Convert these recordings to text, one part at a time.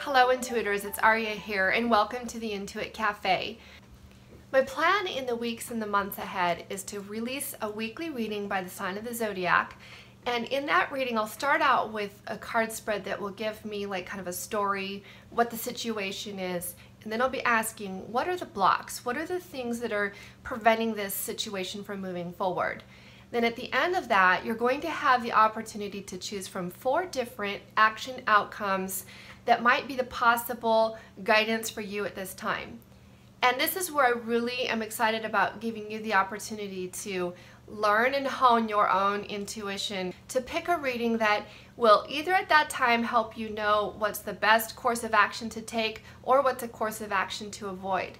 Hello Intuitors, it's Aria here and welcome to the Intuit Cafe. My plan in the weeks and the months ahead is to release a weekly reading by the sign of the zodiac, and in that reading I'll start out with a card spread that will give me like kind of a story, what the situation is, and then I'll be asking what are the blocks, what are the things that are preventing this situation from moving forward. Then at the end of that, you're going to have the opportunity to choose from 4 different action outcomes that might be the possible guidance for you at this time. And this is where I really am excited about giving you the opportunity to learn and hone your own intuition, to pick a reading that will either at that time help you know what's the best course of action to take or what's a course of action to avoid.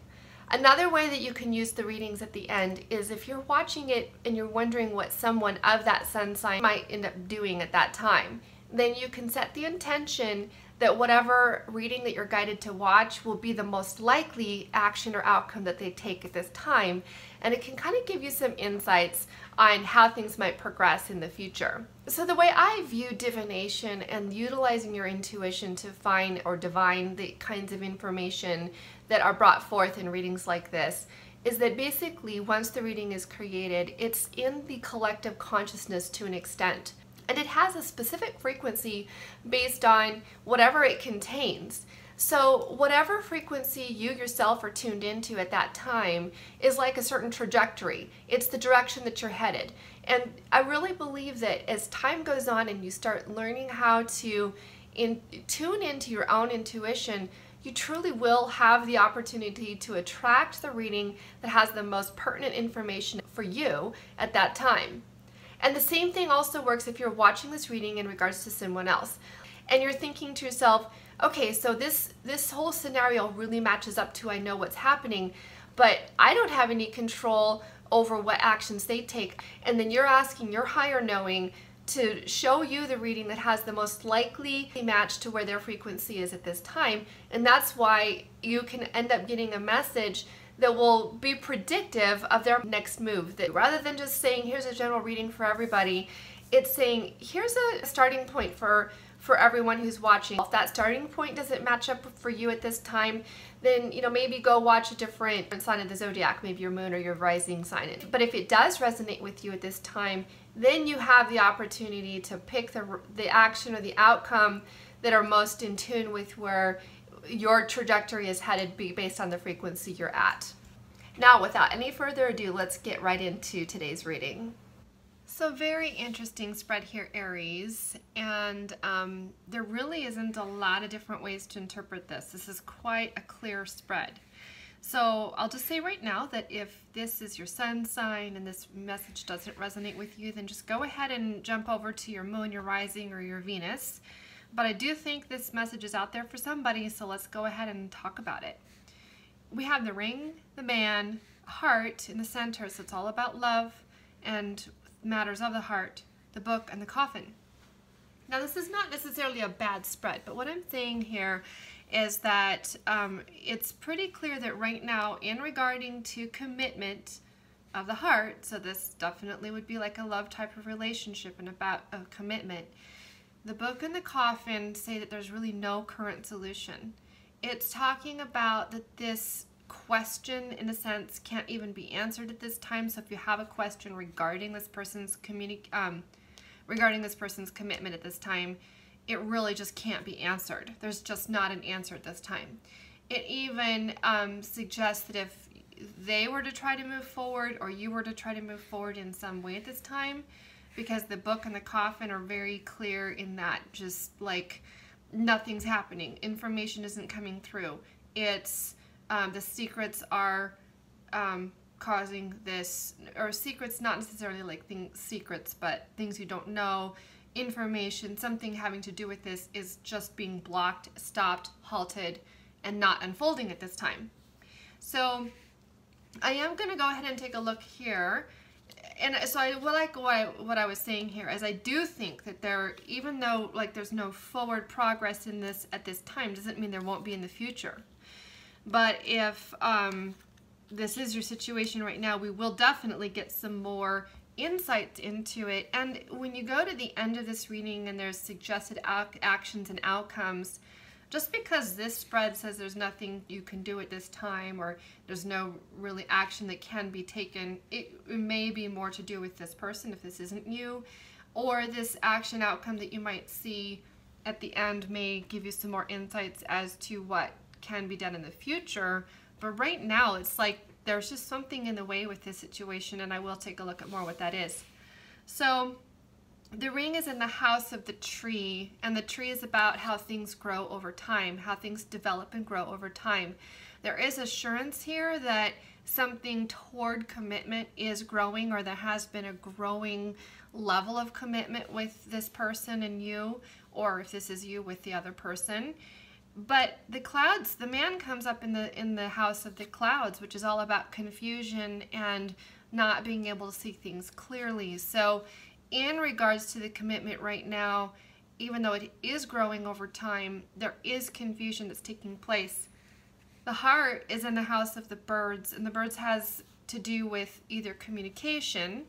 Another way that you can use the readings at the end is if you're watching it and you're wondering what someone of that sun sign might end up doing at that time, then you can set the intention that whatever reading that you're guided to watch will be the most likely action or outcome that they take at this time, and it can kind of give you some insights on how things might progress in the future. So the way I view divination and utilizing your intuition to find or divine the kinds of information that are brought forth in readings like this is that basically once the reading is created, it's in the collective consciousness to an extent. And it has a specific frequency based on whatever it contains. So whatever frequency you yourself are tuned into at that time is like a certain trajectory. It's the direction that you're headed. And I really believe that as time goes on and you start learning how to tune into your own intuition, you truly will have the opportunity to attract the reading that has the most pertinent information for you at that time. And the same thing also works if you're watching this reading in regards to someone else. And you're thinking to yourself, okay, so this whole scenario really matches up to I know what's happening, but I don't have any control over what actions they take. And then you're asking your higher knowing to show you the reading that has the most likely match to where their frequency is at this time. And that's why you can end up getting a message that will be predictive of their next move. That rather than just saying, here's a general reading for everybody, it's saying, here's a starting point for everyone who's watching. If that starting point doesn't match up for you at this time, then maybe go watch a different sign of the zodiac, maybe your moon or your rising sign. But if it does resonate with you at this time, then you have the opportunity to pick the action or the outcome that are most in tune with where your trajectory is headed based on the frequency you're at. Now, without any further ado, let's get right into today's reading. So very interesting spread here, Aries, and there really isn't a lot of different ways to interpret this. This is quite a clear spread. So I'll just say right now that if this is your sun sign and this message doesn't resonate with you, then just go ahead and jump over to your moon, your rising, or your Venus. But I do think this message is out there for somebody, so let's go ahead and talk about it. We have the ring, the man, heart in the center, so it's all about love and matters of the heart, the book, and the coffin. Now this is not necessarily a bad spread, but what I'm saying here is that it's pretty clear that right now in regarding to commitment of the heart, so this definitely would be like a love type of relationship and about a commitment, the book and the coffin say that there's really no current solution. It's talking about that this question, in a sense, can't even be answered at this time. So if you have a question regarding this person's commitment at this time, it really just can't be answered. There's just not an answer at this time. It even suggests that if they were to try to move forward or you were to try to move forward in some way at this time, because the book and the coffin are very clear in that just like nothing's happening. Information isn't coming through. It's the secrets are causing this, or secrets not necessarily like secrets, but things you don't know, information, something having to do with this is just being blocked, stopped, halted, and not unfolding at this time. So I am going to go ahead and take a look here. And so what I was saying here is I do think that even though like there's no forward progress in this at this time, doesn't mean there won't be in the future. But if this is your situation right now, we will definitely get some more insights into it. And when you go to the end of this reading and there's suggested actions and outcomes, just because this spread says there's nothing you can do at this time, or there's no really action that can be taken, it may be more to do with this person if this isn't you, or this action outcome that you might see at the end may give you some more insights as to what can be done in the future. But right now it's like there's just something in the way with this situation, and I will take a look at more what that is. So the ring is in the house of the tree, and the tree is about how things grow over time, how things develop and grow over time. There is assurance here that something toward commitment is growing, or there has been a growing level of commitment with this person and you, or if this is you with the other person. But the clouds, the man comes up in the house of the clouds, which is all about confusion and not being able to see things clearly. So in regards to the commitment right now, even though it is growing over time, there is confusion that's taking place. The heart is in the house of the birds, and the birds has to do with either communication,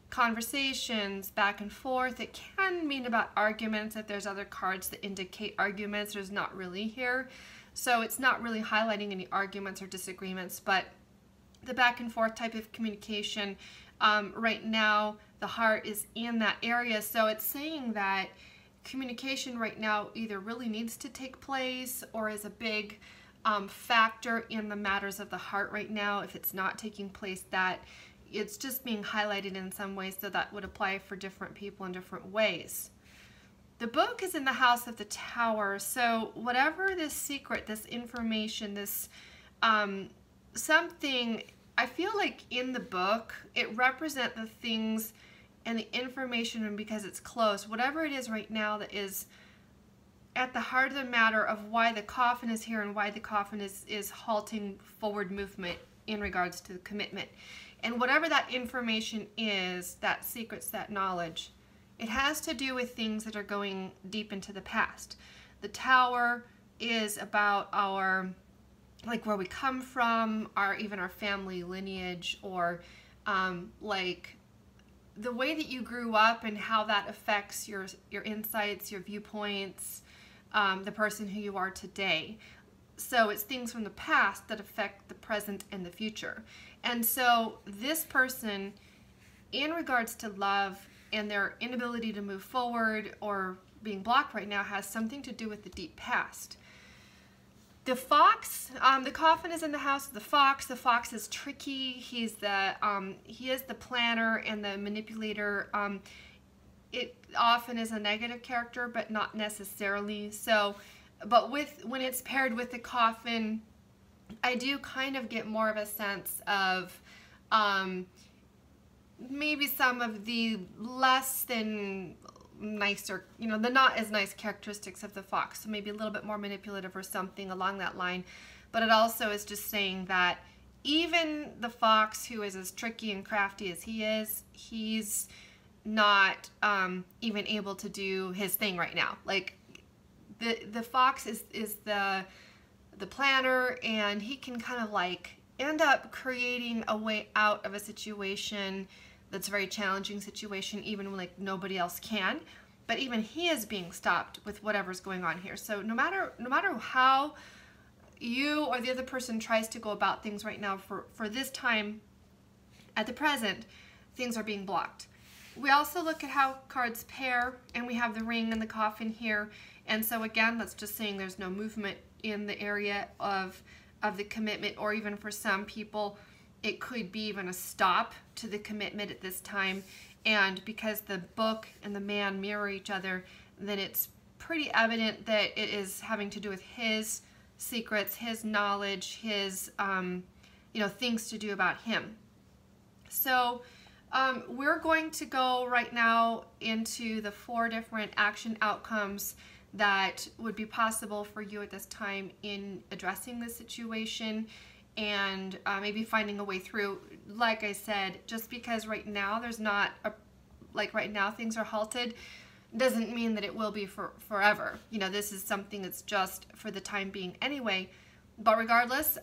conversations, back and forth. It can mean about arguments. If there's other cards that indicate arguments, there's not really here. So it's not really highlighting any arguments or disagreements, but the back and forth type of communication, right now the heart is in that area. So it's saying that communication right now either really needs to take place or is a big factor in the matters of the heart right now. If it's not taking place, that it's just being highlighted in some ways, so that would apply for different people in different ways. The book is in the house of the Tower. So whatever this secret, this information, this something, I feel like in the book it represents the things and the information, and because it's close, whatever it is right now that is at the heart of the matter of why the coffin is here and why the coffin is halting forward movement in regards to the commitment. And whatever that information is, that secrets, that knowledge, it has to do with things that are going deep into the past. The Tower is about our, like, where we come from, even our family lineage, or like the way that you grew up and how that affects your insights, your viewpoints, the person who you are today. So it's things from the past that affect the present and the future. And so this person, in regards to love and their inability to move forward or being blocked right now, has something to do with the deep past. The fox, the coffin is in the house of the fox. The fox is tricky. He is the planner and the manipulator. It often is a negative character, but not necessarily. So, but when it's paired with the coffin, I do kind of get more of a sense of maybe some of the less than nicer, the not as nice characteristics of the fox. So maybe a little bit more manipulative or something along that line. But it also is just saying that even the fox, who is as tricky and crafty as he is, he's not even able to do his thing right now. Like the fox is the planner, and he can kind of like end up creating a way out of a situation that's a very challenging situation, even when like nobody else can. But even he is being stopped with whatever's going on here. So no matter how you or the other person tries to go about things right now, for this time at the present, things are being blocked. We also look at how cards pair, and we have the ring and the coffin here. And so again, that's just saying there's no movement in the area of the commitment, or even for some people, it could be even a stop to the commitment at this time. And because the book and the man mirror each other, then it's pretty evident that it is having to do with his secrets, his knowledge, his things to do about him. So we're going to go right now into the 4 different action outcomes that would be possible for you at this time in addressing the situation, and maybe finding a way through. Like I said, just because right now there's not right now things are halted, doesn't mean that it will be for forever. This is something that's just for the time being anyway. But regardless,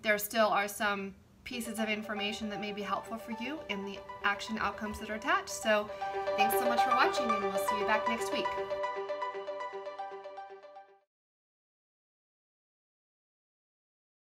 there still are some pieces of information that may be helpful for you in the action outcomes that are attached. So thanks so much for watching, and we'll see you back next week.